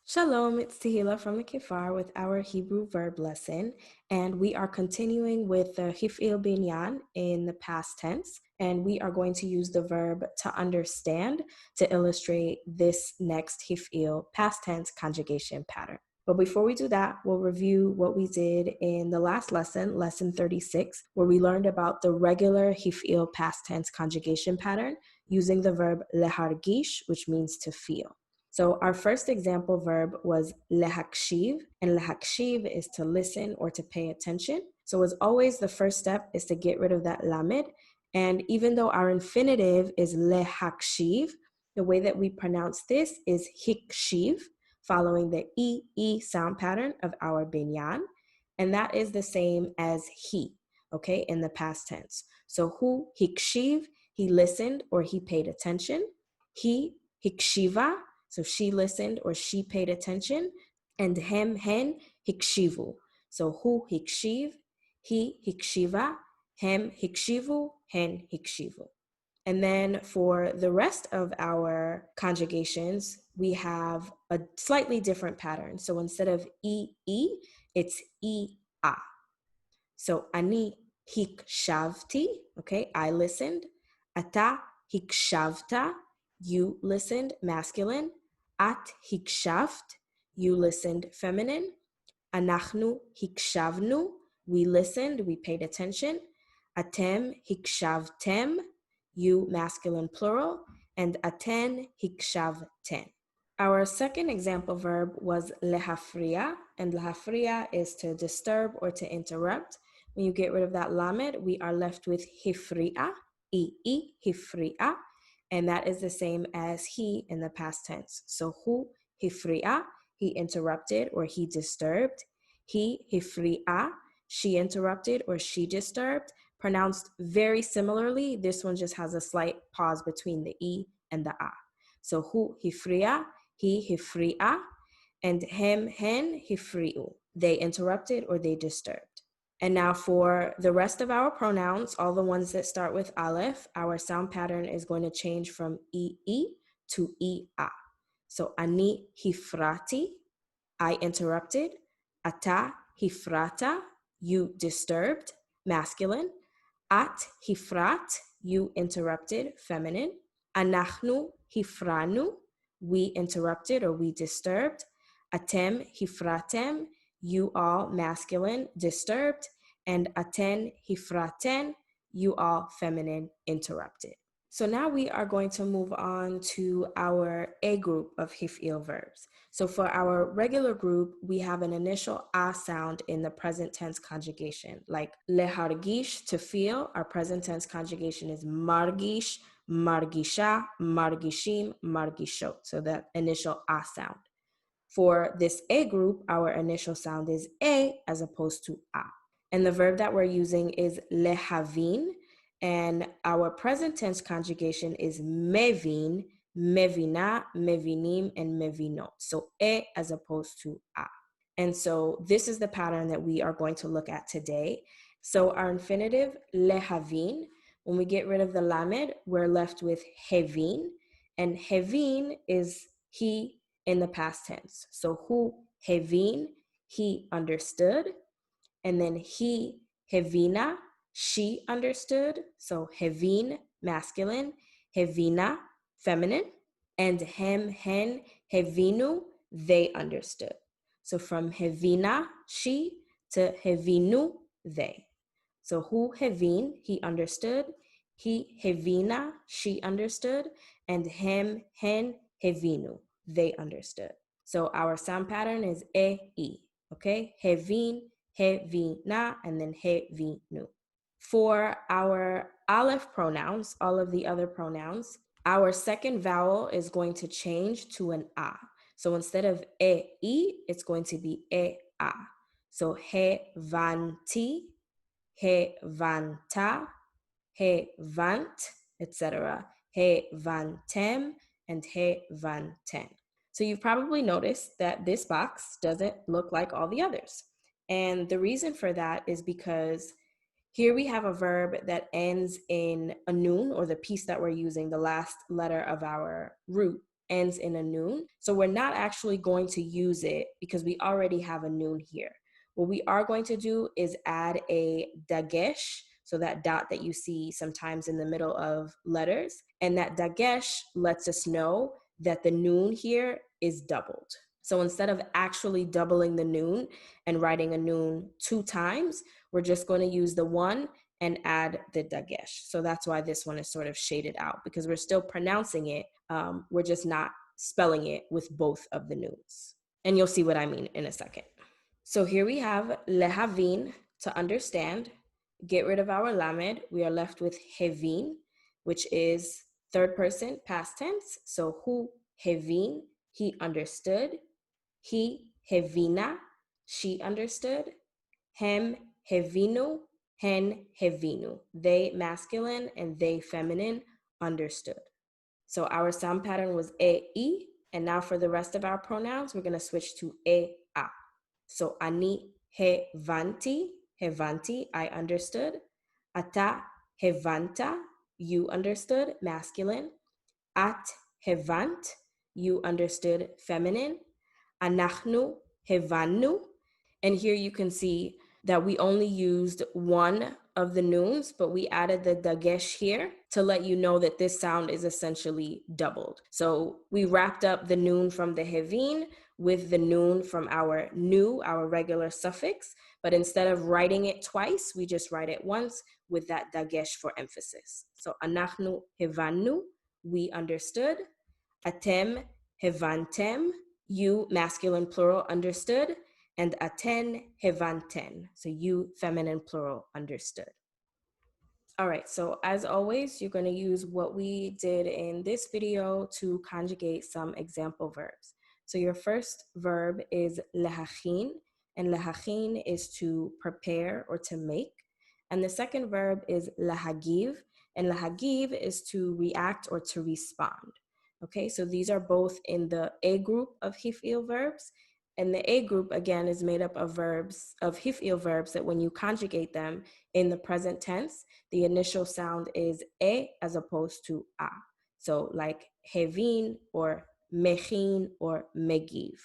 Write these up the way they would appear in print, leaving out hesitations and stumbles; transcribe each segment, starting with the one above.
Shalom, it's Tehila from the Kifar with our Hebrew verb lesson, and we are continuing with the Hifil binyan in the past tense, and we are going to use the verb to understand to illustrate this next Hifil past tense conjugation pattern. But before we do that, we'll review what we did in the last lesson, lesson 36, where we learned about the regular Hifil past tense conjugation pattern using the verb lehargish, which means to feel. So our first example verb was lehakshiv, and lehakshiv is to listen or to pay attention. So as always, the first step is to get rid of that lamed. And even though our infinitive is lehakshiv, the way that we pronounce this is hikshiv, following the E sound pattern of our binyan. And that is the same as he, okay, in the past tense. So hu hikshiv, he listened or he paid attention. He hikshiva, so she listened or she paid attention. And hen hikshivu. So hu hikshiv, he hikshiva, hem hikshivu, hen hikshivu. And then for the rest of our conjugations, we have a slightly different pattern. So instead of e, it's a. So ani hikshavti, okay, I listened. Ata hikshavta, you listened, masculine. At hikshaft, you listened, feminine. Anachnu hikshavnu, we listened, we paid attention. Atem hikshavtem, you masculine plural. And aten hikshavten. Our second example verb was lehafria, and lehafria is to disturb or to interrupt. When you get rid of that lamed, we are left with hifria, hifria, and that is the same as he in the past tense. So hu hifria, he interrupted or he disturbed. He hifria, she interrupted or she disturbed. Pronounced very similarly, this one just has a slight pause between the e and the a. So hu hifria, he hifria, and hen hifriu. They interrupted or they disturbed. And now for the rest of our pronouns, all the ones that start with aleph, our sound pattern is going to change from e to a. So ani hifrati, I interrupted. Ata hifrata, you disturbed, masculine. At hifrat, you interrupted, feminine. Anachnu hifranu, we interrupted or we disturbed. Atem hifratem, you all, masculine, disturbed. And aten hifraten, you all, feminine, interrupted. So now we are going to move on to our A group of Hifil verbs. So for our regular group, we have an initial A sound in the present tense conjugation, like lehargish, to feel. Our present tense conjugation is margish, margisha, margishim, margishot. So that initial A sound. For this A group, our initial sound is A as opposed to A. And the verb that we're using is lehavin, and our present tense conjugation is mevin, mevina, mevinim, and mevinot. So e as opposed to a. And so this is the pattern that we are going to look at today. So our infinitive lehavin, when we get rid of the lamed, we're left with hevin, and hevin is he in the past tense. So hu hevin, he understood. And then he, hevina, she understood. So hevin, masculine, hevina, feminine. And hem, hen, hevinu, they understood. So from hevina, she, to hevinu, they. So hu hevin, he understood. He hevina, she understood. And hem, hen, hevinu, they understood. So our sound pattern is e, okay? Hevin, hevina, and then hevinu. For our aleph pronouns, all of the other pronouns, our second vowel is going to change to an a. So instead of e, it's going to be e, a. So he vanti, he vanta, he vant, etc. He vantem, and he vanten. So you've probably noticed that this box doesn't look like all the others. And the reason for that is because here we have a verb that ends in a nun, or the piece that we're using, the last letter of our root, ends in a noon. So we're not actually going to use it because we already have a noon here. What we are going to do is add a dagesh, so that dot that you see sometimes in the middle of letters. And that dagesh lets us know that the noon here is doubled. So instead of actually doubling the noon and writing a noon 2 times, we're just going to use the one and add the dagesh. So that's why this one is sort of shaded out, because we're still pronouncing it. We're just not spelling it with both of the noons. And you'll see what I mean in a second. So here we have lehavin, to understand. Get rid of our lamed. We are left with hevin, which is third person past tense. So hu hevin, he understood. He hevina, she understood. Hem hevinu, hen hevinu. They masculine and they feminine understood. So our sound pattern was e, and now for the rest of our pronouns, we're going to switch to a. So ani hevanti, hevanti, I understood. Ata hevanta, you understood, masculine. At hevant, you understood, feminine. Anachnu hevannu. And here you can see that we only used one of the noons, but we added the dagesh here to let you know that this sound is essentially doubled. So we wrapped up the noon from the hevin with the noon from our nu, our regular suffix, but instead of writing it twice, we just write it once with that dagesh for emphasis. So anachnu hevannu, we understood. Atem hevantem, you masculine plural understood. And aten hevanten, so you feminine plural understood. All right, so as always, you're going to use what we did in this video to conjugate some example verbs. So your first verb is lehachin, and lehachin is to prepare or to make. And the second verb is lahagiv, and lahagiv is to react or to respond. Okay, so these are both in the A group of Hifil verbs. And the A group, again, is made up of verbs, of Hifil verbs, that when you conjugate them in the present tense, the initial sound is E as opposed to A. So like hevin or mechin or megiv.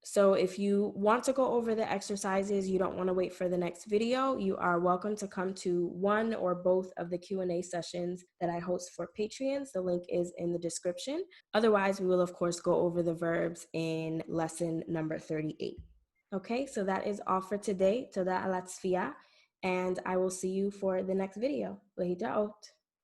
So if you want to go over the exercises, you don't want to wait for the next video, you are welcome to come to one or both of the Q&A sessions that I host for Patreons. The link is in the description. Otherwise, we will, of course, go over the verbs in lesson number 38. Okay, so that is all for today. Toda ala tzfiya, and I will see you for the next video. Lehitraot.